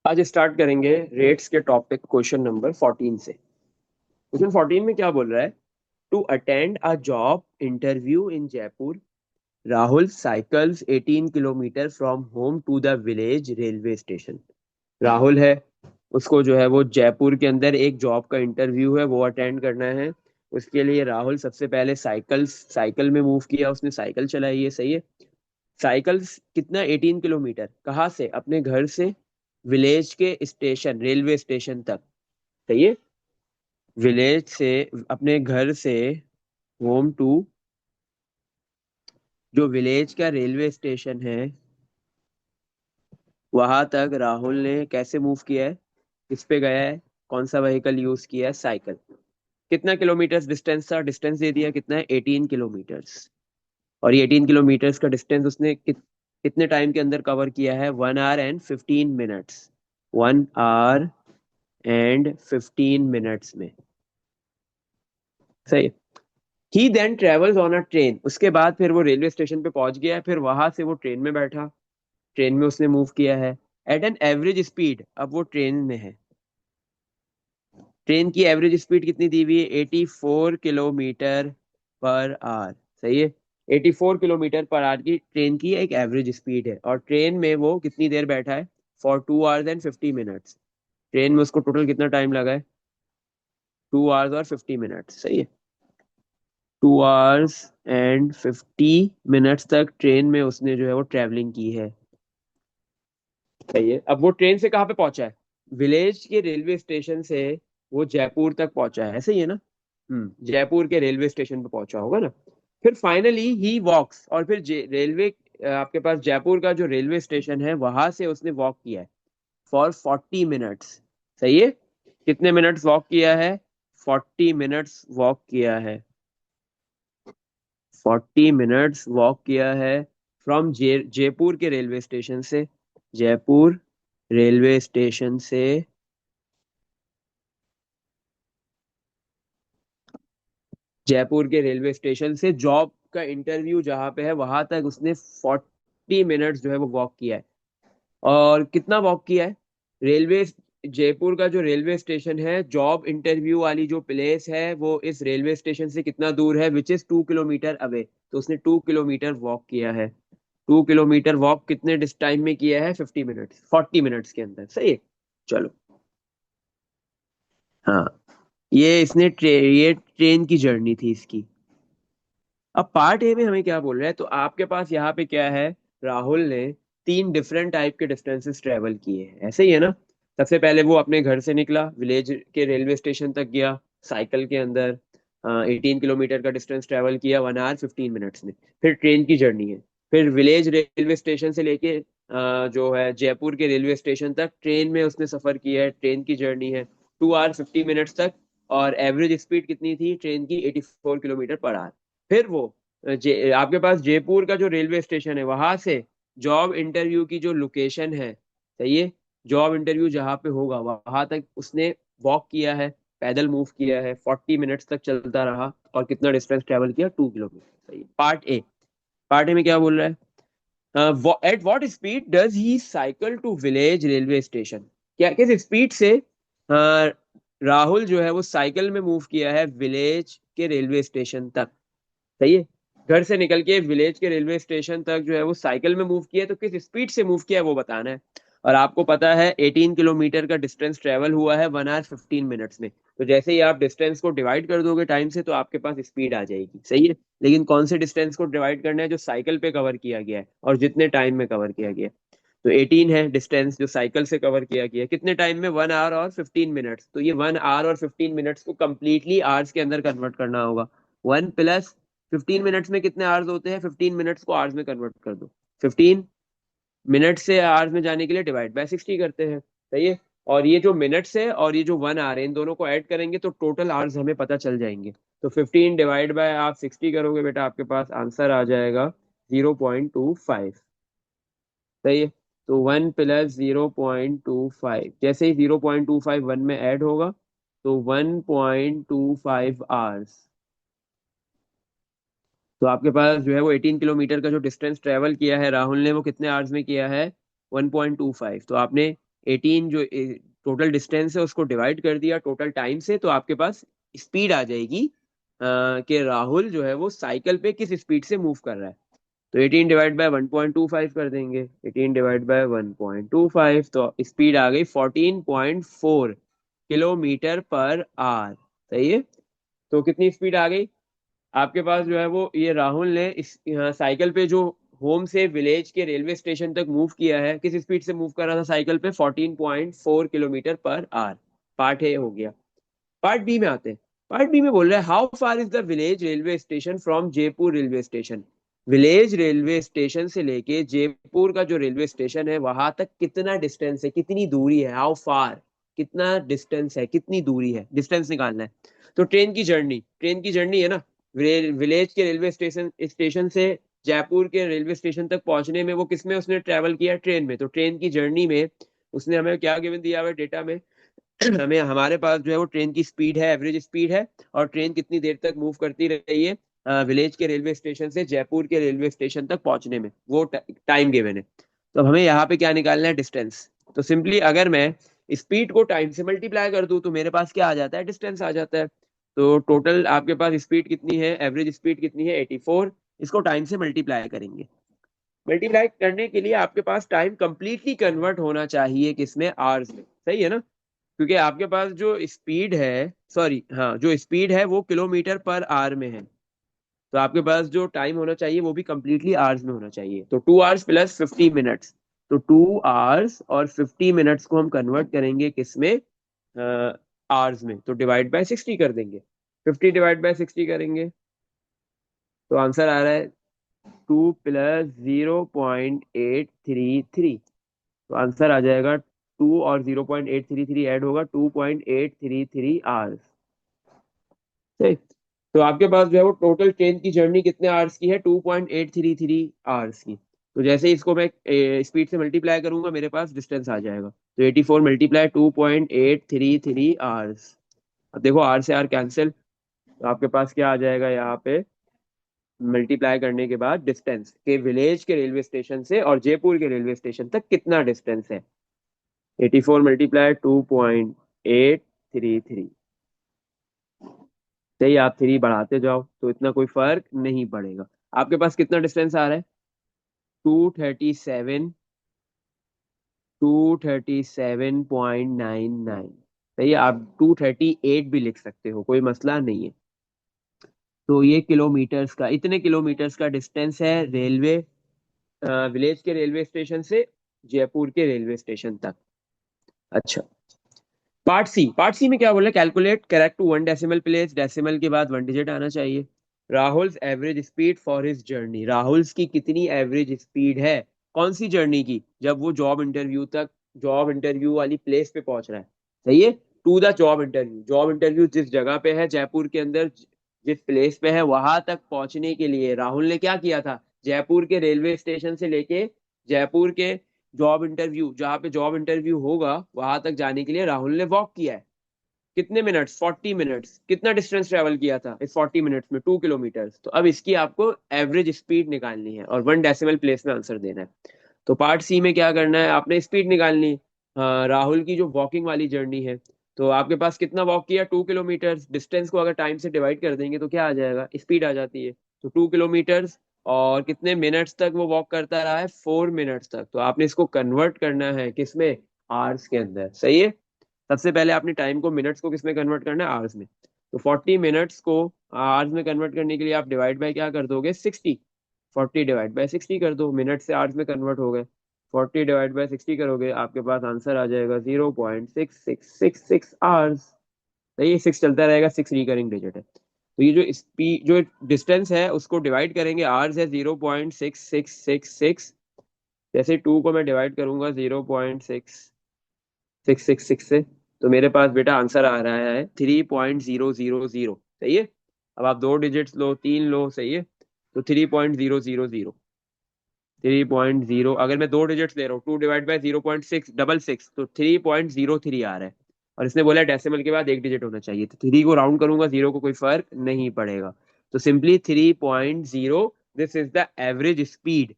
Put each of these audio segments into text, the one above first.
आज स्टार्ट करेंगे रेट्स के टॉपिक क्वेश्चन नंबर 14 से। क्वेश्चन 14 में क्या बोल रहा है? To attend a job interview in Jaipur, Rahul cycles 18 kilometre from home to the village railway station. Rahul है, उसको जो है वो जयपुर के अंदर एक जॉब का इंटरव्यू है, वो अटेंड करना है। उसके लिए राहुल सबसे पहले साइकिल में मूव किया, उसने साइकिल चलाई है, सही है। साइकिल कितना? 18 किलोमीटर। कहाँ से? अपने घर से विलेज के स्टेशन, रेलवे स्टेशन तक। सही है। विलेज से, अपने घर से होम टू, जो विलेज का रेलवे स्टेशन है वहां तक राहुल ने कैसे मूव किया है? किस पे गया है? कौन सा व्हीकल यूज किया है? साइकिल। कितना किलोमीटर डिस्टेंस था? डिस्टेंस दे दिया, कितना है? 18 किलोमीटर्स। और ये 18 किलोमीटर्स का डिस्टेंस उसने कितने टाइम के अंदर कवर किया है? 1 hour and 15 minutes. 1 hour and 15 minutes में। सही। He then travels on a train, उसके बाद फिर वो रेलवे स्टेशन पे पहुंच गया है, फिर वहां से वो ट्रेन में बैठा। ट्रेन में उसने मूव किया है एट एन एवरेज स्पीड। अब वो ट्रेन में है, ट्रेन की एवरेज स्पीड कितनी दी हुई है? 84 किलोमीटर पर आवर। सही है। 84 किलोमीटर पर आवर की ट्रेन की एक एवरेज स्पीड है, और ट्रेन में वो कितनी देर बैठा है? For 2 hours and 50 minutes. Train में उसको टोटल कितना टाइम लगा है? 2 आवर्स और 50 मिनट। सही है। 2 आवर्स एंड 50 मिनट्स तक ट्रेन में उसने जो है वो ट्रेवलिंग की है। सही है। अब वो ट्रेन से कहाँ पे पहुंचा है? विलेज के रेलवे स्टेशन से वो जयपुर तक पहुंचा है, सही है ना? जयपुर के रेलवे स्टेशन पे पहुंचा होगा ना। फिर फाइनली ही वॉक्स, और फिर रेलवे, आपके पास जयपुर का जो रेलवे स्टेशन है वहां से उसने वॉक किया है फॉर 40 मिनट्स। सही है। कितने मिनट्स वॉक किया है? 40 मिनट्स वॉक किया है। 40 मिनट्स वॉक किया है फ्रॉम जयपुर के रेलवे स्टेशन से। जयपुर रेलवे स्टेशन से जयपुर के रेलवे स्टेशन से जॉब का इंटरव्यू जहां पे है वहां तक उसने 40 मिनट्स जो है वो वॉक किया है। और कितना वॉक किया है? रेलवे, जयपुर का जो रेलवे स्टेशन है, जॉब इंटरव्यू वाली जो प्लेस है वो इस रेलवे स्टेशन से कितना दूर है? Which is 2 kilometre away. तो उसने 2 किलोमीटर वॉक किया है। 2 किलोमीटर वॉक कितने टाइम में किया है? 50 मिनट्स, 40 मिनट्स के अंदर। सही है। चलो। हाँ, ये ट्रेन की जर्नी थी इसकी। अब पार्ट ए में हमें क्या बोल रहा है? तो आपके पास यहाँ पे क्या है? राहुल ने 3 डिफरेंट टाइप के डिस्टेंसेस ट्रेवल किए हैं, ऐसे ही है ना। सबसे पहले वो अपने घर से निकला, विलेज के रेलवे स्टेशन तक गया साइकिल के अंदर। 18 किलोमीटर का डिस्टेंस ट्रेवल किया 1 आवर 15 मिनट्स में। फिर ट्रेन की जर्नी है। फिर विलेज रेलवे स्टेशन से लेके जो है जयपुर के रेलवे स्टेशन तक ट्रेन में उसने सफर किया है, ट्रेन की जर्नी है 2 आवर 50 मिनट्स तक। और एवरेज स्पीड कितनी थी ट्रेन की? 84 किलोमीटर पर आवर। फिर वो आपके पास जयपुर का जो रेलवे स्टेशन है वहां से जॉब इंटरव्यू की जो लोकेशन है, सही है, जॉब इंटरव्यू जहाँ पे होगा वहां तक उसने वॉक किया है, पैदल मूव किया है, 40 मिनट्स तक चलता रहा। और कितना डिस्टेंस ट्रेवल किया? 2 किलोमीटर। सही है। Part A. पार्ट ए में क्या बोल रहा है? At what speed does he cycle to village railway station. क्या, किस स्पीड से राहुल जो है वो साइकिल में मूव किया है विलेज के रेलवे स्टेशन तक? सही है। घर से निकल के विलेज के रेलवे स्टेशन तक जो है वो साइकिल में मूव किया है, तो किस स्पीड से मूव किया है वो बताना है। और आपको पता है 18 किलोमीटर का डिस्टेंस ट्रेवल हुआ है 1 आवर 15 मिनट्स में। तो जैसे ही आप डिस्टेंस को डिवाइड कर दोगे टाइम से तो आपके पास स्पीड आ जाएगी। सही है। लेकिन कौन से डिस्टेंस को डिवाइड करना है? जो साइकिल पे कवर किया गया है और जितने टाइम में कवर किया गया है। तो 18 है डिस्टेंस जो साइकिल से कवर किया गया है, कितने टाइम में? 1 आवर और 15 मिनट्स। तो ये 1 आवर और 15 मिनट्स को कंप्लीटली आवर्स के अंदर कन्वर्ट करना होगा। 1 प्लस 15 मिनट्स में कितने आवर्स होते हैं? 15 मिनट्स को आवर्स में कन्वर्ट कर दो। 15 मिनट से आवर्स में जाने के लिए डिवाइड बाय 60 करते हैं। सही है। और ये जो मिनट्स है और ये जो 1 आवर है, इन दोनों को ऐड करेंगे तो टोटल आवर्स हमें पता चल जाएंगे। तो 15 डिवाइड बाय आप 60 करोगे बेटा, आपके पास आंसर आ जाएगा 0.25। सही है। तो 1 प्लस 0.25, जैसे ही 0.25 वन में ऐड होगा तो 1.25 आवर्स। तो आपके पास जो है वो 18 किलोमीटर का जो डिस्टेंस ट्रेवल किया है राहुल ने वो कितने आवर्स में किया है? 1.25। तो आपने 18 जो टोटल डिस्टेंस है उसको डिवाइड कर दिया टोटल टाइम से, तो आपके पास स्पीड आ जाएगी कि राहुल जो है वो साइकिल पे किस स्पीड से मूव कर रहा है। तो 18 डिवाइड बाय 1.25 कर देंगे, 18 डिवाइड बाय 1.25, तो स्पीड आ गई 14.4 किलोमीटर पर आवर। सही है। तो कितनी स्पीड आ गई आपके पास जो है वो, ये राहुल ने इस साइकिल पे जो होम से विलेज के रेलवे स्टेशन तक मूव किया है, किस स्पीड से मूव कर रहा था साइकिल पे, 14.4 kilometre per our. Part A हो गया। पार्ट बी में आते हैं। पार्ट बी में बोल रहा है how far is the village railway station from Jaipur railway station. Village railway station से लेके जयपुर का जो रेलवे स्टेशन है वहां तक कितना डिस्टेंस है, कितनी दूरी है, हाउ फार, कितना डिस्टेंस है, कितनी दूरी है, डिस्टेंस निकालना है। तो ट्रेन की जर्नी है ना, विलेज के रेलवे स्टेशन स्टेशन से जयपुर के रेलवे स्टेशन तक पहुंचने में वो किसमें उसने ट्रेवल किया, ट्रेन में। तो ट्रेन की जर्नी में उसने हमें क्या गिवन दिया हुआ है डेटा में, हमें हमारे पास जो है वो ट्रेन की स्पीड है, एवरेज स्पीड है, और ट्रेन कितनी देर तक मूव करती रही है विलेज के रेलवे स्टेशन से जयपुर के रेलवे स्टेशन तक पहुंचने में, वो टाइम गिवन है। तो अब हमें यहाँ पे क्या निकालना है, डिस्टेंस। तो सिंपली अगर मैं स्पीड को टाइम से मल्टीप्लाई कर दूं तो मेरे पास क्या आ जाता है, डिस्टेंस आ जाता है। तो टोटल आपके पास स्पीड कितनी है, एवरेज स्पीड कितनी है, 84। इसको टाइम से मल्टीप्लाई करेंगे। मल्टीप्लाई करने के लिए आपके पास टाइम कंप्लीटली कन्वर्ट होना चाहिए किसमें, आवर्स में। सही है ना, क्योंकि आपके पास जो स्पीड है, सॉरी हाँ, जो स्पीड है वो किलोमीटर पर आवर में है। तो आपके पास जो टाइम होना चाहिए वो भी कंप्लीटली आवर्स में होना चाहिए। तो 2 आवर्स प्लस 50 मिनट्स, तो 2 आवर्स और 50 मिनट्स को हम कन्वर्ट करेंगे किसमें, आवर्स में। तो डिवाइड बाय 60 कर देंगे, 50 डिवाइड बाय 60 करेंगे तो आंसर आ रहा है 2 + 0.833। तो आंसर आ जाएगा 2 और 0.833 ऐड होगा 2.833 आवर्स। ठीक। तो आपके पास जो है वो टोटल ट्रेन की जर्नी कितने आवर्स की है, 2.833 आवर्स की। तो जैसे ही इसको मैं स्पीड से मल्टीप्लाई करूंगा मेरे पास डिस्टेंस आ जाएगा। तो 84 मल्टीप्लाई 2.833 आवर्स। अब देखो आर से आर कैंसिल, तो आपके पास क्या आ जाएगा यहाँ पे, मल्टीप्लाई करने के बाद डिस्टेंस के विलेज के रेलवे स्टेशन से और जयपुर के रेलवे स्टेशन तक कितना डिस्टेंस है। 84 मल्टीप्लाई 2.833। सही, आप 3 बढ़ाते जाओ तो इतना कोई फर्क नहीं पड़ेगा। आपके पास कितना डिस्टेंस आ रहा है, 237, 237.99। सही है, आप 238 भी लिख सकते हो, कोई मसला नहीं है। तो ये किलोमीटर्स का, इतने किलोमीटर्स का डिस्टेंस है रेलवे विलेज के रेलवे स्टेशन से जयपुर के रेलवे स्टेशन तक। अच्छा, पार्ट सी में क्या बोला, calculate correct to 1 decimal place, decimal के बाद 1 डिजिट आना चाहिए। Rahul's average speed for his journey, Rahul's की कितनी एवरेज स्पीड है, कौन सी जर्नी की, जब वो जॉब इंटरव्यू वाली प्लेस पे पहुंच रहा है। सही है, टू द जॉब इंटरव्यू जिस जगह पे है जयपुर के अंदर, जिस प्लेस पे है वहां तक पहुंचने के लिए राहुल ने क्या किया था, जयपुर के रेलवे स्टेशन से लेके जयपुर के जॉब इंटरव्यू, जहाँ पे जॉब इंटरव्यू होगा वहां तक जाने के लिए राहुल ने वॉक किया है। कितने मिनट्स, 40 मिनट्स। कितना डिस्टेंस ट्रेवल किया था इस 40 मिनट्स में, 2 किलोमीटर। तो अब इसकी आपको एवरेज स्पीड निकालनी है और 1 डेसिमल प्लेस में आंसर देना है। तो पार्ट सी में क्या करना है, आपने स्पीड निकालनी। हाँ, राहुल की जो वॉकिंग वाली जर्नी है, तो आपके पास कितना वॉक किया, 2 किलोमीटर। डिस्टेंस को अगर टाइम से डिवाइड कर देंगे तो क्या आ जाएगा, स्पीड आ जाती है। तो 2 किलोमीटर और कितने मिनट्स तक वो वॉक करता रहा है, 4 मिनट्स तक। तो आपने इसको कन्वर्ट करना है किसमें, आवर्स के अंदर। सही है, सबसे पहले आपने टाइम को, मिनट्स को किसमें कन्वर्ट करना है, आवर्स में। तो 40 मिनट्स को आवर्स में कन्वर्ट करने के लिए आप डिवाइड बाय क्या कर दोगे, 60। 40 डिवाइड बाय 60 कर दो, मिनट से आवर्स में कन्वर्ट हो गए। 40 डिवाइड बाय 60 करोगे आपके पास आंसर आ जाएगा 0.6666 आवर्स। तो ये 6 चलता रहेगा, 6 रिकरिंग डिजिट है। तो ये जो स्पीड, जो डिस्टेंस है उसको डिवाइड करेंगे, आवर्स है 0.6666। जैसे 2 को मैं डिवाइड करूंगा 0.6666 से, तो मेरे पास बेटा आंसर आ रहा है 3.000। सही है, अब आप 2 डिजिट्स लो, 3 लो, सही है। तो 3.000, 3.0, अगर मैं 2 डिजिट्स ले रहा हूँ, 2 डिवाइड बाय 0.666, तो 3.03 आ रहा है। और इसने बोला डेसिमल के बाद 1 डिजिट होना चाहिए, तो 3 को राउंड करूंगा, 0 को कोई फर्क नहीं पड़ेगा। तो simply 3.0, this is the average speed.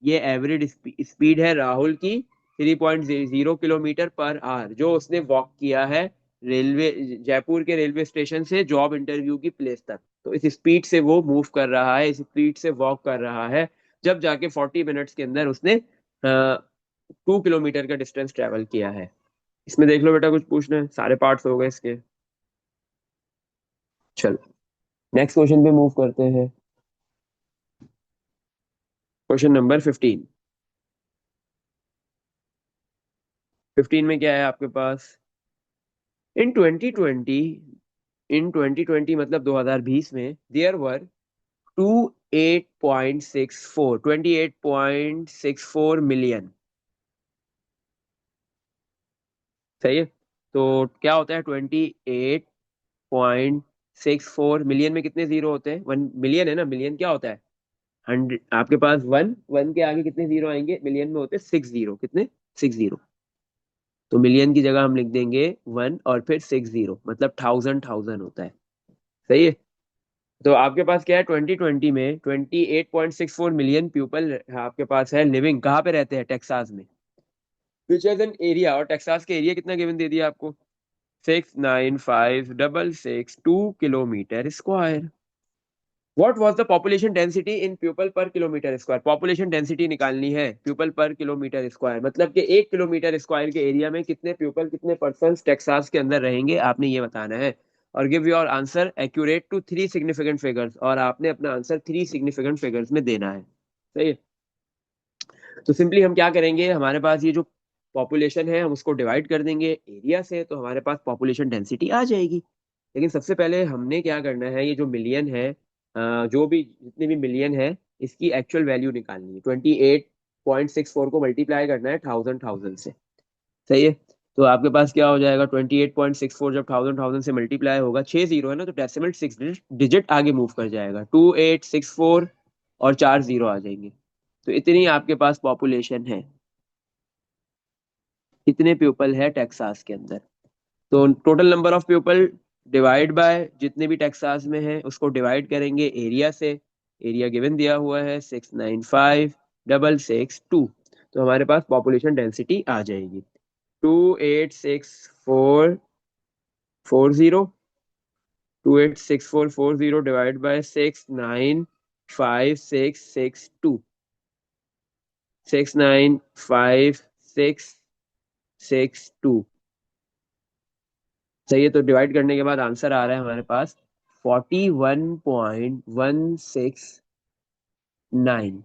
ये एवरेज स्पीड है राहुल की 3.0 किलोमीटर पर आवर, जो उसने वॉक किया है रेलवे, जयपुर के रेलवे स्टेशन से जॉब इंटरव्यू की प्लेस तक। तो इस स्पीड से वो मूव कर रहा है, इस स्पीड से वॉक कर रहा है, जब जाके 40 मिनट्स के अंदर उसने 2 किलोमीटर का डिस्टेंस ट्रेवल किया है। इसमें देख लो बेटा, कुछ पूछना है? सारे पार्ट्स हो गए इसके। चलो नेक्स्ट क्वेश्चन पे मूव करते हैं। Question number 15। 15 में क्या है आपके पास? इन 2020, इन 2020 मतलब 2020 में देयर वर 28.64 मिलियन। सही है। तो क्या होता है 28.64 मिलियन में कितने जीरो होते हैं? 1 मिलियन है ना, मिलियन क्या होता है? 100। आपके पास वन, वन के आगे कितने जीरो आएंगे? मिलियन में होते हैं 6 जीरो। कितने? 6 जीरो। तो मिलियन की जगह हम लिख देंगे वन और फिर 6 जीरो, मतलब थाउजेंड, थाउजेंड होता है। सही है। तो आपके पास क्या है? 2020 में 28.64 मिलियन पीपल आपके पास है लिविंग। कहाँ पे रहते हैं? टेक्सास में। विच इज एन एरिया, और टेक्सास के एरिया कितना गिवन दे दिया आपको? 695,662 kilometre square. What was the population density in people पर किलोमीटर स्क्वायर? पॉपुलेशन डेंसिटी निकालनी है पीपल पर किलोमीटर स्क्वायर, मतलब कि 1 किलोमीटर स्क्वायर के एरिया में कितने पीपल, कितने पर्सन टेक्सास के अंदर रहेंगे, आपने ये बताना है। और give your answer accurate to 3 significant figures, और आपने अपना आंसर 3 सिग्निफिकेंट फिगर्स में देना है। सही है। तो सिंपली हम क्या करेंगे, हमारे पास ये जो पॉपुलेशन है हम उसको डिवाइड कर देंगे एरिया से, तो हमारे पास पॉपुलेशन डेंसिटी आ जाएगी। लेकिन सबसे पहले हमने क्या करना है, ये जो मिलियन है, जो भी जितने भी मिलियन है, इसकी एक्चुअल वैल्यू निकालनी है। 28.64 को मल्टीप्लाई करना है थाउजेंड, थाउजेंड से। सही है। तो आपके पास क्या हो जाएगा? 28.64 जब थाउजेंड, थाउजेंड से मल्टीप्लाई होगा, 6 जीरो है ना, तो डेसिमल 6 डिजिट आगे मूव कर जाएगा, 2864, और 4 जीरो आ जाएंगे। तो इतनी आपके पास पॉपुलेशन है, इतने पीपल है टेक्सास के अंदर। तो total number of people divide by जितने भी टेक्सास में है, उसको डिवाइड करेंगे एरिया से। एरिया गिवन दिया हुआ है 695,662। तो हमारे पास पॉपुलेशन डेंसिटी आ जाएगी 286440। 286440 डिवाइड बाय 695,662। 695,662। सही है। तो डिवाइड करने के बाद आंसर आ रहा है हमारे पास 41.169।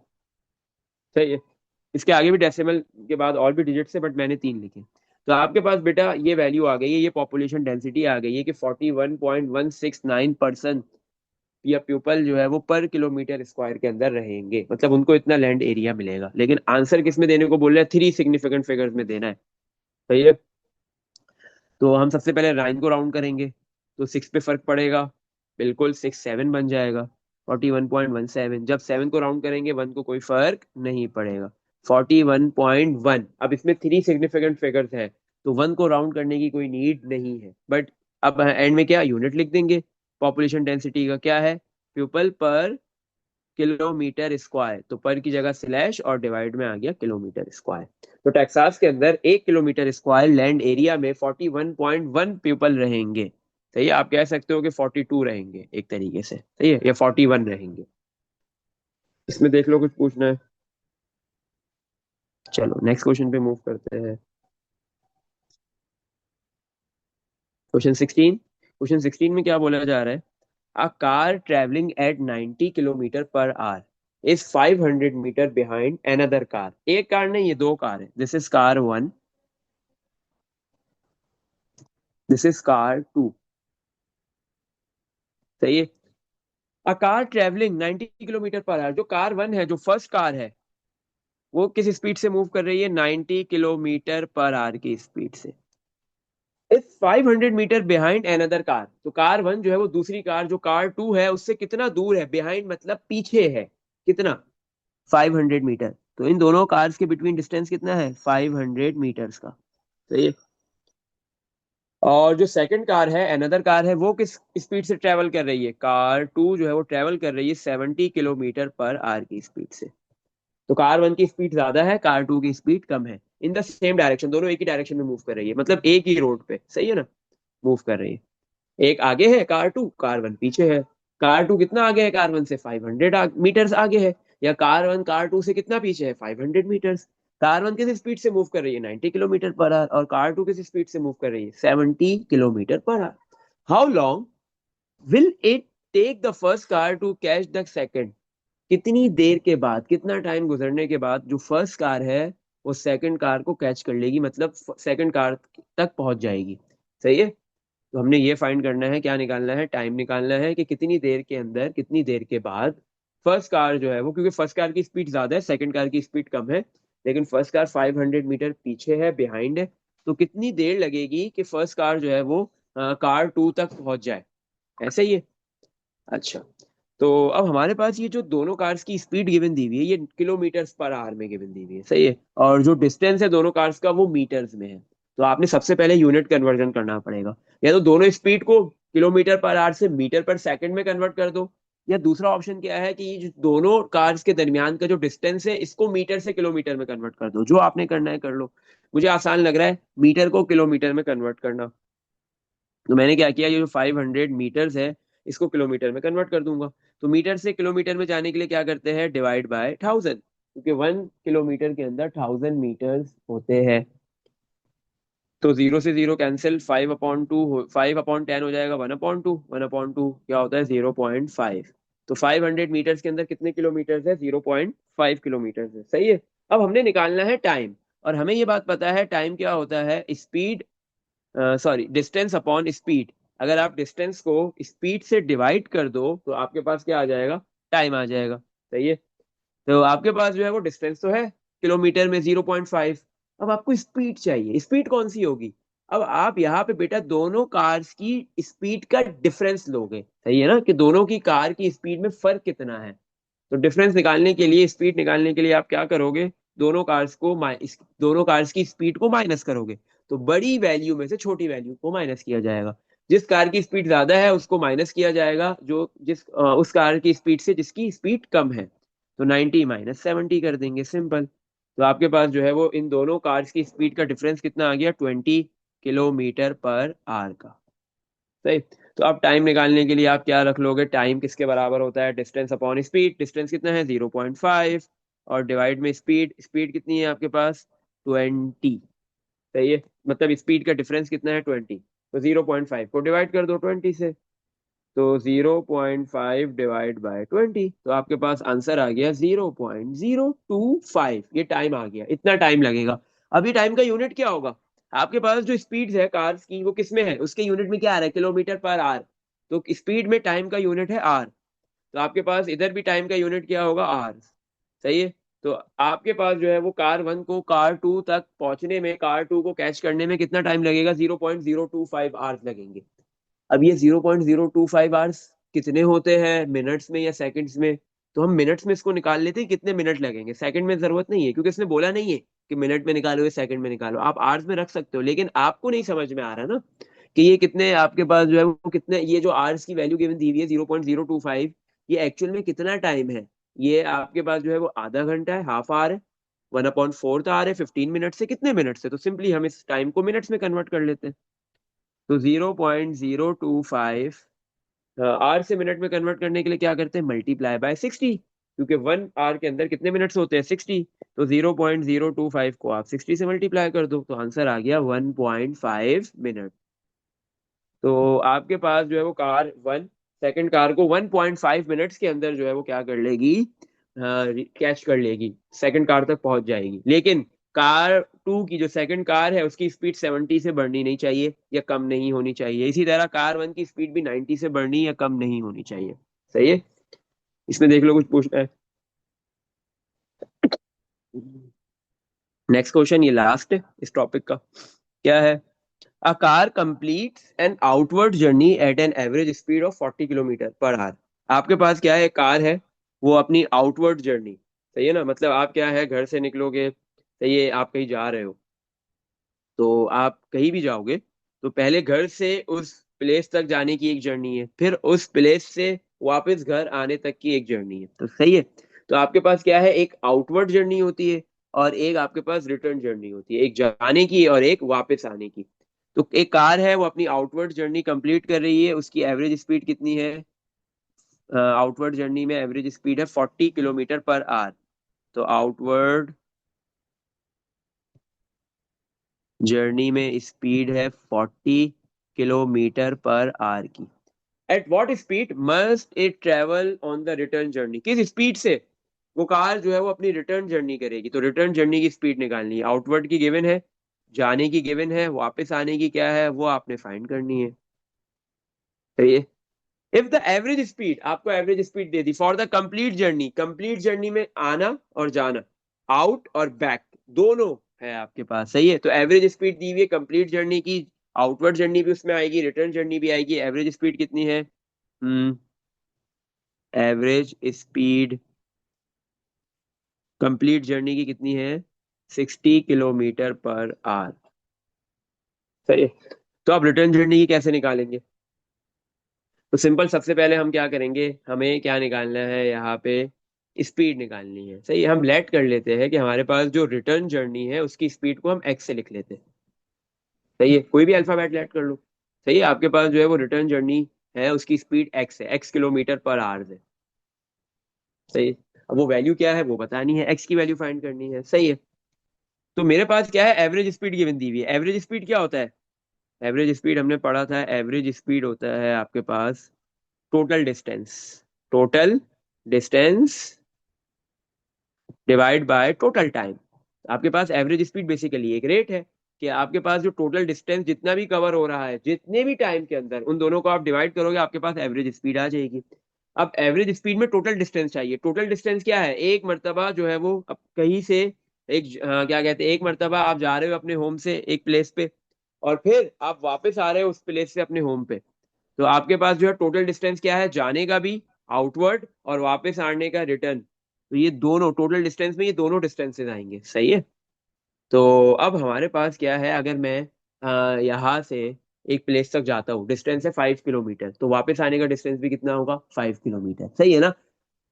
सही है। इसके आगे भी डेसिमल के बाद और भी डिजिट्स है, बट मैंने 3 लिखे। तो आपके पास बेटा ये वैल्यू आ गई है, ये पॉपुलेशन डेंसिटी आ गई है कि 41.169% या पीपल जो है वो पर किलोमीटर स्क्वायर के अंदर रहेंगे, मतलब उनको इतना लैंड एरिया मिलेगा। लेकिन आंसर किस में देने को बोल रहे हैं? 3 सिग्निफिकेंट फिगर्स में देना है। सही है। तो हम सबसे पहले नाइन को राउंड करेंगे, तो 6 पे फर्क पड़ेगा, बिल्कुल 6 7 बन जाएगा। 41.17। जब 7 को राउंड करेंगे, 1 को कोई फर्क नहीं पड़ेगा। 41.1। अब इसमें 3 सिग्निफिकेंट फिगर्स है, तो 1 को राउंड करने की कोई नीड नहीं है, बट अब एंड में क्या यूनिट लिख देंगे। पॉपुलेशन डेंसिटी का क्या है? पीपल पर किलोमीटर स्क्वायर, तो पर की जगह स्लैश और डिवाइड में आ गया किलोमीटर स्क्वायर। तो टेक्सास के अंदर 1 किलोमीटर स्क्वायर लैंड एरिया में 41.1 पीपल रहेंगे। सही है। आप कह सकते हो कि 42 रहेंगे एक तरीके से, सही है, या 41 रहेंगे। इसमें देख लो, कुछ पूछना है? चलो नेक्स्ट क्वेश्चन पे मूव करते हैं। क्वेश्चन 16। क्वेश्चन 16 में क्या बोला जा रहा है? A car traveling at 90 kilometre per hour is 500 metre behind another car। एक कार नहीं, ये दो कार है। This is car one, this is car two. सही है। A car travelling 90 kilometre per hour, जो कार वन है, जो फर्स्ट कार है, वो किस स्पीड से मूव कर रही है? 90 किलोमीटर पर आवर की स्पीड से। Is 500 metre behind another car. तो कार वन जो है वो दूसरी कार, जो कार टू है, उससे कितना दूर है? बिहाइंड मतलब पीछे है। कितना? 500 मीटर। तो इन दोनों कार्स के बिटवीन डिस्टेंस कितना है? 500 मीटर्स का। तो ये, और जो सेकंड कार है, अनदर कार है, वो किस स्पीड से ट्रेवल कर रही है? कार टू जो है वो ट्रेवल कर रही है 70 किलोमीटर पर आवर की स्पीड से। तो कार वन की स्पीड ज्यादा है, कार टू की स्पीड कम है। इन द सेम डायरेक्शन, दोनों एक ही डायरेक्शन में मूव कर रही है, मतलब एक ही रोड पे, सही है ना, मूव कर रही है। एक आगे है कार टू, कार वन पीछे है। कार टू कितना आगे है कार वन से? 500 मीटर्स आगे है। या कार वन कार टू से कितना पीछे है? 500 मीटर्स। कार वन किस स्पीड से मूव कर रही है? 90 किलोमीटर पर आवर। और कार टू किस स्पीड से मूव कर रही है? 70 kilometre per hour. How long will it take the first car to catch the second? कितनी देर के बाद, कितना टाइम गुजरने के बाद जो फर्स्ट कार है वो सेकंड कार को कैच कर लेगी, मतलब सेकंड कार तक पहुंच जाएगी। सही है। तो हमने ये फाइंड करना है, क्या निकालना है? टाइम निकालना है कि कितनी देर के अंदर, कितनी देर के बाद फर्स्ट कार जो है वो, क्योंकि फर्स्ट कार की स्पीड ज्यादा है, सेकंड कार की स्पीड कम है, लेकिन फर्स्ट कार 500 मीटर पीछे है, बिहाइंड है, तो कितनी देर लगेगी कि फर्स्ट कार जो है वो कार टू तक पहुंच जाए। ऐसा ही है। अच्छा, तो अब हमारे पास ये जो दोनों कार्स की स्पीड गिवन दी हुई है, ये किलोमीटर्स पर आवर में गिवन दी हुई है, सही है। और जो डिस्टेंस है दोनों कार्स का वो मीटर्स में है। तो आपने सबसे पहले यूनिट कन्वर्जन करना पड़ेगा। या तो दोनों स्पीड को किलोमीटर पर आवर से मीटर पर सेकंड में कन्वर्ट कर दो, या दूसरा ऑप्शन क्या है कि ये जो दोनों कार्स के दरमियान का जो डिस्टेंस है इसको मीटर से किलोमीटर में कन्वर्ट कर दो। जो आपने करना है कर लो। मुझे आसान लग रहा है मीटर को किलोमीटर में कन्वर्ट करना। तो मैंने क्या किया, ये जो 500 मीटर्स है इसको किलोमीटर में कन्वर्ट कर दूंगा। तो मीटर से किलोमीटर में जाने के लिए क्या करते हैं? डिवाइड बाय 1000, क्योंकि 1 किलोमीटर के अंदर 1000 मीटर्स होते हैं। तो जीरो से जीरो कैंसिल, 5/2, 5/10 हो जाएगा 1/2। 1/2 क्या होता है? 0.5। तो 500 मीटर्स के अंदर कितने किलोमीटर है? 0.5 किलोमीटर है, सही है। अब हमने निकालना है टाइम। और हमें ये बात पता है टाइम क्या होता है, speed, sorry, distance upon speed. अगर आप डिस्टेंस को स्पीड से डिवाइड कर दो तो आपके पास क्या आ जाएगा? टाइम आ जाएगा। सही है। तो आपके पास जो है वो डिस्टेंस तो है किलोमीटर में 0.5। अब आपको स्पीड चाहिए, स्पीड कौन सी होगी? अब आप यहाँ पे बेटा दोनों कार्स की स्पीड का डिफरेंस लोगे, सही है ना, कि दोनों की कार की स्पीड में फर्क कितना है। तो डिफरेंस निकालने के लिए, स्पीड निकालने के लिए आप क्या करोगे? दोनों कार्स की स्पीड को माइनस करोगे। तो बड़ी वैल्यू में से छोटी वैल्यू को माइनस किया जाएगा। जिस कार की स्पीड ज्यादा है उसको माइनस किया जाएगा, जो उस कार की स्पीड से जिसकी स्पीड कम है। तो 90 - 70 कर देंगे, सिंपल। तो आपके पास जो है वो इन दोनों कार्स की स्पीड का डिफरेंस कितना आ गया? 20 किलोमीटर पर आवर का। सही। तो अब टाइम निकालने के लिए आप क्या रख लोगे? टाइम किसके बराबर होता है? Distance upon speed. डिस्टेंस कितना है? 0.5। और डिवाइड में स्पीड, स्पीड कितनी है आपके पास? 20। सही है। मतलब स्पीड का डिफरेंस कितना है? 20। तो 0.5 को डिवाइड कर दो 20 से। तो 0.5 डिवाइड बाय 20, तो आपके पास आंसर आ गया 0.025। ये टाइम आ गया, इतना टाइम लगेगा। अभी टाइम का यूनिट क्या होगा? आपके पास जो स्पीड है कार्स की वो किसमें है? उसके यूनिट में क्या आ रहा है? Kilometre per our. तो स्पीड में टाइम का यूनिट है आर। तो आपके पास इधर भी टाइम का यूनिट क्या होगा? आर। सही है। तो आपके पास जो है वो कार वन को कार टू तक पहुंचने में, कार टू को कैच करने में कितना टाइम लगेगा? 0.025 आवर्स लगेंगे। अब ये 0.025 आवर्स कितने होते हैं, मिनट्स में या सेकंड्स में? तो हम मिनट्स में इसको निकाल लेते हैं, कितने मिनट लगेंगे। सेकंड में जरूरत नहीं है क्योंकि इसने बोला नहीं है कि मिनट में निकालो या सेकंड में निकालो। आप आवर्स में रख सकते हो, लेकिन आपको नहीं समझ में आ रहा ना कि ये कितने, आपके पास जो है वो कितने, ये जो आवर्स की वैल्यू गिवन दी हुई है 0.025, ये एक्चुअल में कितना टाइम है? ये आपके पास जो है वो आधा घंटा है, हाफ आवर है। 1/4 आवर है, 15 मिनट से कितने मिनट से? तो सिंपली हम इस टाइम को मिनट्स में कन्वर्ट कर लेते हैं। तो 0.025 आवर से मिनट में कन्वर्ट करने के लिए क्या करते हैं? मल्टीप्लाई बाय 60, क्योंकि 1 आवर के अंदर कितने मिनट्स होते हैं? 60। तो 0.025 को आप 60 से मल्टीप्लाई कर दो, तो आंसर आ गया 1.5 मिनट। तो आपके पास जो है वो कार वन सेकंड कार को 1.5 मिनट्स के अंदर जो है वो क्या कर लेगी? कैच कर लेगी, सेकंड कार तक पहुंच जाएगी। लेकिन कार टू की जो सेकंड कार है उसकी स्पीड 70 से बढ़नी नहीं चाहिए या कम नहीं होनी चाहिए। इसी तरह कार वन की स्पीड भी 90 से बढ़नी या कम नहीं होनी चाहिए। सही है। इसमें देख लो कुछ पूछना है? नेक्स्ट क्वेश्चन, ये लास्ट है इस टॉपिक का। क्या है? A car completes an outward journey at an average speed of 40 kilometre per our. आपके पास क्या है? कार है, वो अपनी आउटवर्ड जर्नी, सही है ना, मतलब आप क्या है, घर से निकलोगे, सही है, आप कहीं जा रहे हो। तो आप कहीं भी जाओगे तो पहले घर से उस प्लेस तक जाने की एक जर्नी है, फिर उस प्लेस से वापस घर आने तक की एक जर्नी है, तो सही है। तो आपके पास क्या है? एक आउटवर्ड जर्नी होती है और एक आपके पास रिटर्न जर्नी होती है, एक जाने की और एक वापस आने की। तो एक कार है वो अपनी आउटवर्ड जर्नी कंप्लीट कर रही है, उसकी एवरेज स्पीड कितनी है? आउटवर्ड जर्नी में एवरेज स्पीड है 40 किलोमीटर पर आवर। तो आउटवर्ड जर्नी में स्पीड है 40 किलोमीटर पर आवर की। At what speed must it travel on the return journey? किस स्पीड से वो कार जो है वो अपनी रिटर्न जर्नी करेगी? तो रिटर्न जर्नी की स्पीड निकालनी है, आउटवर्ड की गिवन है, जाने की गिवन है, वापस आने की क्या है वो आपने फाइंड करनी है। सही है। इफ द एवरेज स्पीड, आपको average speed they the for the complete journey, complete journey में आना और जाना, आउट और बैक दोनों है आपके पास। सही है। तो एवरेज स्पीड दी हुई है कंप्लीट जर्नी की, आउटवर्ड जर्नी भी उसमें आएगी, रिटर्न जर्नी भी आएगी। एवरेज स्पीड कितनी है? एवरेज स्पीड कंप्लीट जर्नी की कितनी है? 60 किलोमीटर पर आवर। सही है। तो आप रिटर्न जर्नी की कैसे निकालेंगे? तो सिंपल, सबसे पहले हम क्या करेंगे, हमें क्या निकालना है यहाँ पे? स्पीड निकालनी है। सही है। हम लेट कर लेते हैं कि हमारे पास जो रिटर्न जर्नी है उसकी स्पीड को हम एक्स से लिख लेते हैं। सही है। कोई भी अल्फाबेट लेट कर लो। सही है। आपके पास जो है वो रिटर्न जर्नी है, उसकी स्पीड एक्स है, x किलोमीटर पर आवर है। सही है। अब वो वैल्यू क्या है वो बतानी है, एक्स की वैल्यू फाइंड करनी है। सही है। तो मेरे पास क्या है, एवरेज स्पीड गिवन दी हुई है। एवरेज स्पीड क्या होता है? एवरेज स्पीड हमने पढ़ा था, एवरेज स्पीड होता है आपके पास total distance, total distance divide by total time. आपके पास एवरेज स्पीड बेसिकली एक रेट है कि आपके पास जो टोटल डिस्टेंस जितना भी कवर हो रहा है जितने भी टाइम के अंदर, उन दोनों को आप डिवाइड करोगे, आपके पास एवरेज स्पीड आ जाएगी। अब एवरेज स्पीड में टोटल डिस्टेंस चाहिए। टोटल डिस्टेंस क्या है? एक मर्तबा जो है वो अब कहीं से एक क्या कहते हैं, एक मर्तबा आप जा रहे हो अपने होम से एक प्लेस पे, और फिर आप वापस आ रहे हो उस प्लेस से अपने होम पे। तो आपके पास जो है टोटल डिस्टेंस क्या है, जाने का भी आउटवर्ड और वापस आने का रिटर्न। तो ये दोनों टोटल डिस्टेंस में ये दोनों डिस्टेंसेस आएंगे। सही है। तो अब हमारे पास क्या है, अगर मैं यहाँ से एक प्लेस तक जाता हूँ, डिस्टेंस है 5 किलोमीटर, तो वापस आने का डिस्टेंस भी कितना होगा? 5 किलोमीटर। सही है ना?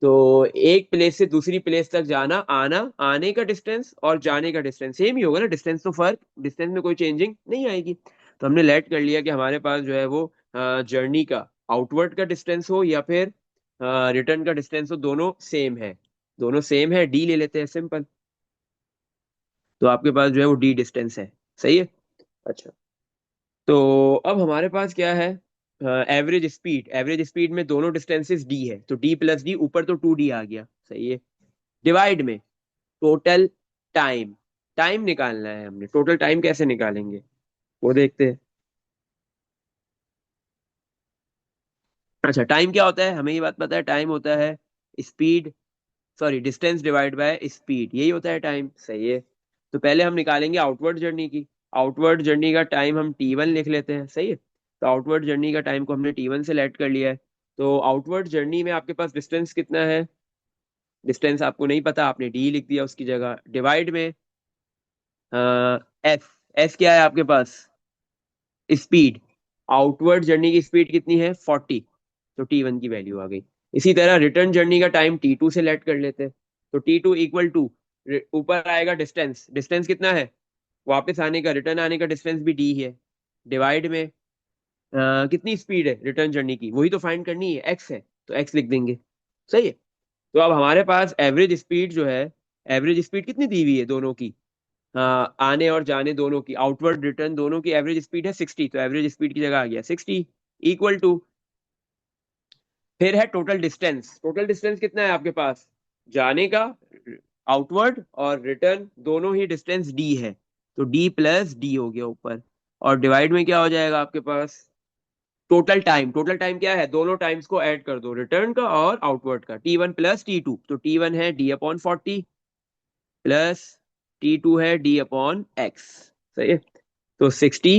तो एक प्लेस से दूसरी प्लेस तक जाना, आना, आने का डिस्टेंस और जाने का डिस्टेंस सेम ही होगा ना, डिस्टेंस तो फर्क, डिस्टेंस में कोई चेंजिंग नहीं आएगी। तो हमने लेट कर लिया कि हमारे पास जो है वो जर्नी का आउटवर्ड का डिस्टेंस हो या फिर रिटर्न का डिस्टेंस हो, दोनों सेम है। दोनों सेम है, डी ले लेते हैं सिंपल। तो आपके पास जो है वो डी डिस्टेंस है। सही है। अच्छा। तो अब हमारे पास क्या है, एवरेज स्पीड, एवरेज स्पीड में दोनों डिस्टेंसेस डी है, तो डी प्लस डी, ऊपर तो 2D आ गया। सही है। डिवाइड में टोटल टाइम, टाइम निकालना है हमने। टोटल टाइम कैसे निकालेंगे वो देखते हैं। अच्छा, टाइम क्या होता है हमें ये बात पता है, टाइम होता है speed, sorry distance divide by speed, यही होता है टाइम। सही है। तो पहले हम निकालेंगे आउटवर्ड जर्नी की। आउटवर्ड जर्नी का टाइम हम T1 लिख लेते हैं। सही है। तो आउटवर्ड जर्नी का टाइम को हमने T1 से लेट कर लिया है। तो आउटवर्ड जर्नी में आपके पास डिस्टेंस कितना है? डिस्टेंस आपको नहीं पता, आपने डी लिख दिया उसकी जगह। डिवाइड में एस, एस क्या है आपके पास? स्पीड। आउटवर्ड जर्नी की स्पीड कितनी है? 40। तो T1 की वैल्यू आ गई। इसी तरह रिटर्न जर्नी का टाइम T2 से लेट कर लेते हैं। तो T2 इक्वल टू, ऊपर आएगा डिस्टेंस, डिस्टेंस कितना है वापस आने का, रिटर्न आने का डिस्टेंस भी डी है। डिवाइड में कितनी स्पीड है रिटर्न जर्नी की, वही तो फाइंड करनी है, एक्स है, तो एक्स लिख देंगे। सही है। तो अब हमारे पास एवरेज स्पीड जो है, एवरेज स्पीड कितनी दी हुई है दोनों की, आने और जाने दोनों की, आउटवर्ड रिटर्न दोनों की एवरेज स्पीड है 60, तो एवरेज स्पीड की जगह आ गया 60 इक्वल टू, फिर है टोटल डिस्टेंस। टोटल डिस्टेंस कितना है आपके पास? जाने का आउटवर्ड और रिटर्न दोनों ही डिस्टेंस डी है, तो डी प्लस डी हो गया ऊपर। और डिवाइड में क्या हो जाएगा आपके पास? टोटल टाइम, टोटल टाइम क्या है, दोनों टाइम्स को ऐड कर दो, रिटर्न का और आउटवर्ड का, T1 प्लस T2, तो T1 है D/40 प्लस T2 है D/X। सही है। तो 60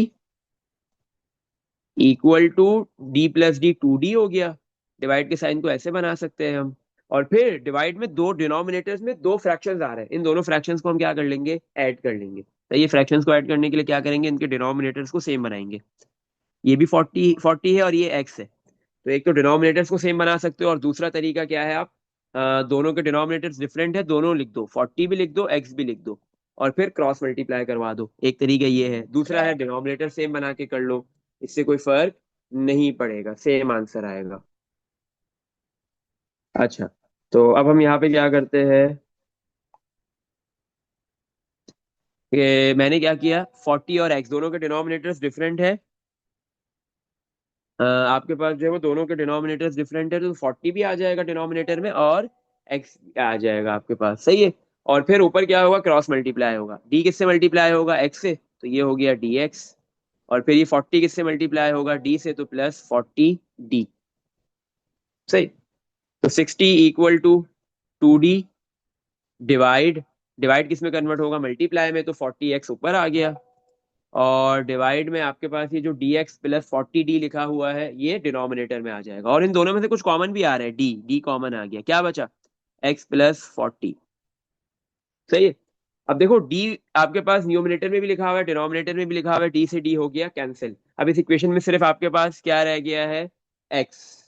equal to D plus D, 2D हो गया। डिवाइड के साइन को ऐसे बना सकते हैं हम। और फिर डिवाइड में दो डिनोमिनेटर्स में दो फ्रैक्शंस आ रहे हैं, इन दोनों फ्रैक्शंस को हम क्या कर लेंगे, ऐड कर लेंगे। तो ये फ्रैक्शंस को ऐड करने के लिए क्या करेंगे, इनके डिनोमिनेटर्स को सेम बनाएंगे। ये भी 40 40 है और ये एक्स है। तो एक तो डिनोमिनेटर्स को सेम बना सकते हो, और दूसरा तरीका क्या है, आप दोनों के डिनोमिनेटर्स डिफरेंट है, दोनों लिख दो, 40 भी लिख दो, एक्स भी लिख दो, और फिर क्रॉस मल्टीप्लाई करवा दो। एक तरीका ये है। दूसरा है डिनोमिनेटर सेम बना के कर लो, इससे कोई फर्क नहीं पड़ेगा, सेम आंसर आएगा। अच्छा, तो अब हम यहाँ पे क्या करते हैं कि मैंने क्या किया, 40 और एक्स दोनों के डिनोमिनेटर्स डिफरेंट है। आपके पास जो है वो दोनों के डिनोमिनेटर्स डिफरेंट है, तो 40 भी आ जाएगा डिनोमिनेटर में और एक्स आ जाएगा आपके पास, सही है। और फिर ऊपर क्या होगा, क्रॉस मल्टीप्लाई होगा, डी किससे मल्टीप्लाई होगा, एक्स से, तो ये हो गया डी एक्स। और फिर ये 40 किससे मल्टीप्लाई होगा, डी से, तो प्लस 40 डी, सही। तो 60 equal to 2D divide, divide किस में कन्वर्ट होगा, मल्टीप्लाई में, तो 40x ऊपर आ गया। और डिवाइड में आपके पास ये जो dx प्लस 40d लिखा हुआ है ये डिनोमिनेटर में आ जाएगा, और इन दोनों में से कुछ कॉमन भी आ रहा है, डी डी कॉमन आ गया, क्या बचा, x+40, सही है। अब देखो d आपके पास न्यूमिनेटर में भी लिखा हुआ है, डिनोमिनेटर में भी लिखा हुआ है, d से d हो गया कैंसिल। अब इस इक्वेशन में सिर्फ आपके पास क्या रह गया है, x।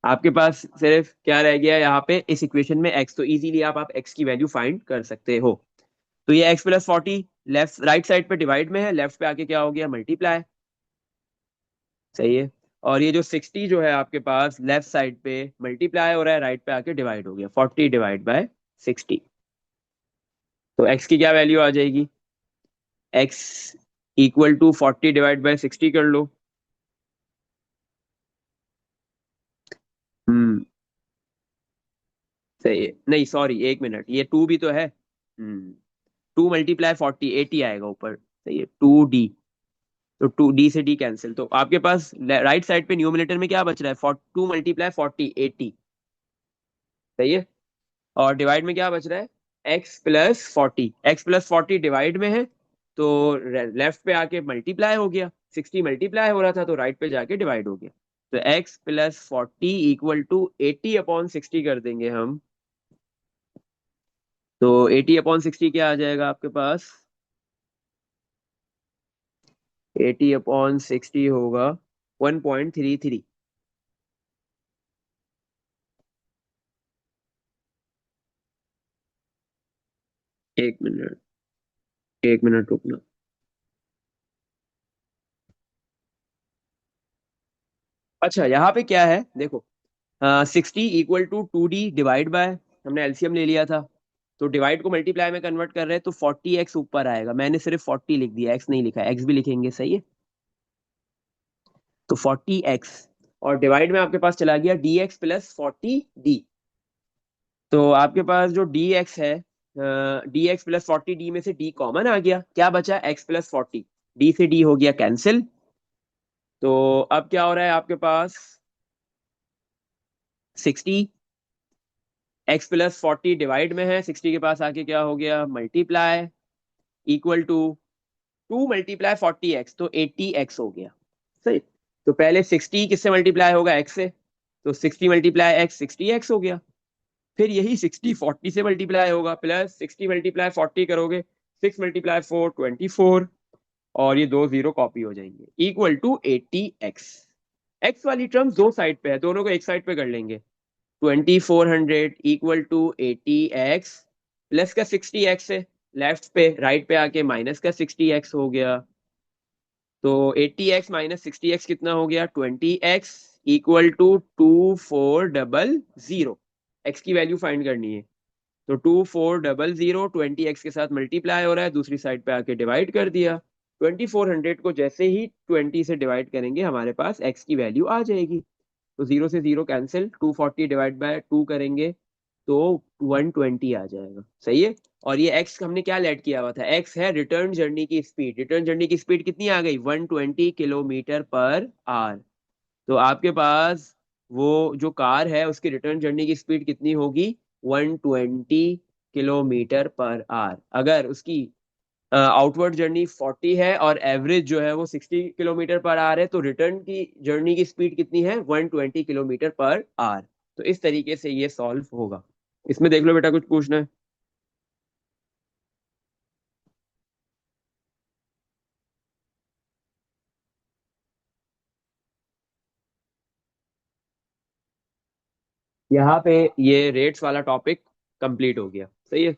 आपके पास सिर्फ क्या रह गया यहाँ पे इस इक्वेशन में, x, तो इजीली आप x की वैल्यू फाइंड कर सकते हो। तो ये x+40 लेफ्ट राइट साइड पे डिवाइड में है, लेफ्ट पे आके क्या हो गया, मल्टीप्लाई, सही है। और ये जो 60 जो है आपके पास लेफ्ट साइड पे मल्टीप्लाई हो रहा है, राइट पे आके डिवाइड हो गया, 40 डिवाइड बाय 60। तो x की क्या वैल्यू आ जाएगी, x equal to 40 divide by 60 कर लो। हम्म, सही है, नहीं सॉरी, एक मिनट, ये टू भी तो है। 2 × 40 80 आएगा ऊपर, सही है, 2D। तो 2D से D कैंसिल, तो आपके पास राइट साइड पे न्यूमिनेटर में क्या बच रहा है, 2 × 40 80, सही है। और डिवाइड में क्या बच रहा है, x+40, x+40 डिवाइड में है, तो लेफ्ट पे आके मल्टीप्लाई हो गया, 60 मल्टीप्लाई हो रहा था तो राइट पे जाके डिवाइड हो गया। तो x+40 इक्वल टू 80/60 कर देंगे हम। तो 80/60 क्या आ जाएगा आपके पास, 80/60 होगा 1.33। एक मिनट, एक मिनट रुकना। अच्छा, यहाँ पे क्या है देखो, 60 = 2D डिवाइड बाय, हमने एलसीएम ले लिया था, तो डिवाइड को मल्टीप्लाई में कन्वर्ट कर रहे हैं, तो 40x ऊपर आएगा, मैंने सिर्फ 40 लिख दिया, x नहीं लिखा, x भी लिखेंगे, सही है। तो 40x, और डिवाइड में आपके पास चला गया dx+40d। तो आपके पास जो dx है, dx+40d में से d कॉमन आ गया, क्या बचा, x+40, d से d हो गया कैंसिल। तो अब क्या हो रहा है आपके पास, 60, x+40 डिवाइड में है, 60 के पास आके क्या हो गया, मल्टीप्लाई, इक्वल टू 2 × 40x, तो 80x हो गया, सही। तो पहले 60 किससे मल्टीप्लाई होगा, x से, तो 60 × x 60x हो गया। फिर यही 60 40 से मल्टीप्लाई होगा, प्लस 60 × 40 करोगे, 6 × 4 = 24, और ये दो जीरो कॉपी हो जाएंगे, इक्वल टू 80x। एक्स वाली टर्म दो साइड पे है, दोनों को एक साइड पे कर लेंगे, 2400 इक्वल टू 80x, प्लस का 60x है, लेफ्ट पे राइट पे आके माइनस का 60x हो गया। तो 80x - 60x कितना हो गया, 20x, इक्वल टू 2400। एक्स की वैल्यू फाइंड करनी है, तो 2400 20x के साथ मल्टीप्लाई हो रहा है, दूसरी साइड पे आके डिवाइड कर दिया। 2400 को जैसे ही 20 से डिवाइड करेंगे हमारे पास x की वैल्यू आ जाएगी। तो जीरो से जीरो कैंसिल, 240 डिवाइड बाय 2 करेंगे तो 120 आ जाएगा, सही है। और ये x हमने क्या लेट किया हुआ था, x है रिटर्न जर्नी की स्पीड, रिटर्न जर्नी की स्पीड कितनी आ गई, 120 km/h। तो आपके पास वो जो कार है उसकी रिटर्न जर्नी की स्पीड कितनी होगी, 120 km/h। अगर उसकी आउटवर्ड जर्नी 40 है और एवरेज जो है वो 60 km/h है, तो रिटर्न की जर्नी की स्पीड कितनी है, 120 km/h। तो इस तरीके से ये सॉल्व होगा। इसमें देख लो बेटा, कुछ पूछना है। यहाँ पे ये रेट्स वाला टॉपिक कंप्लीट हो गया। सही है।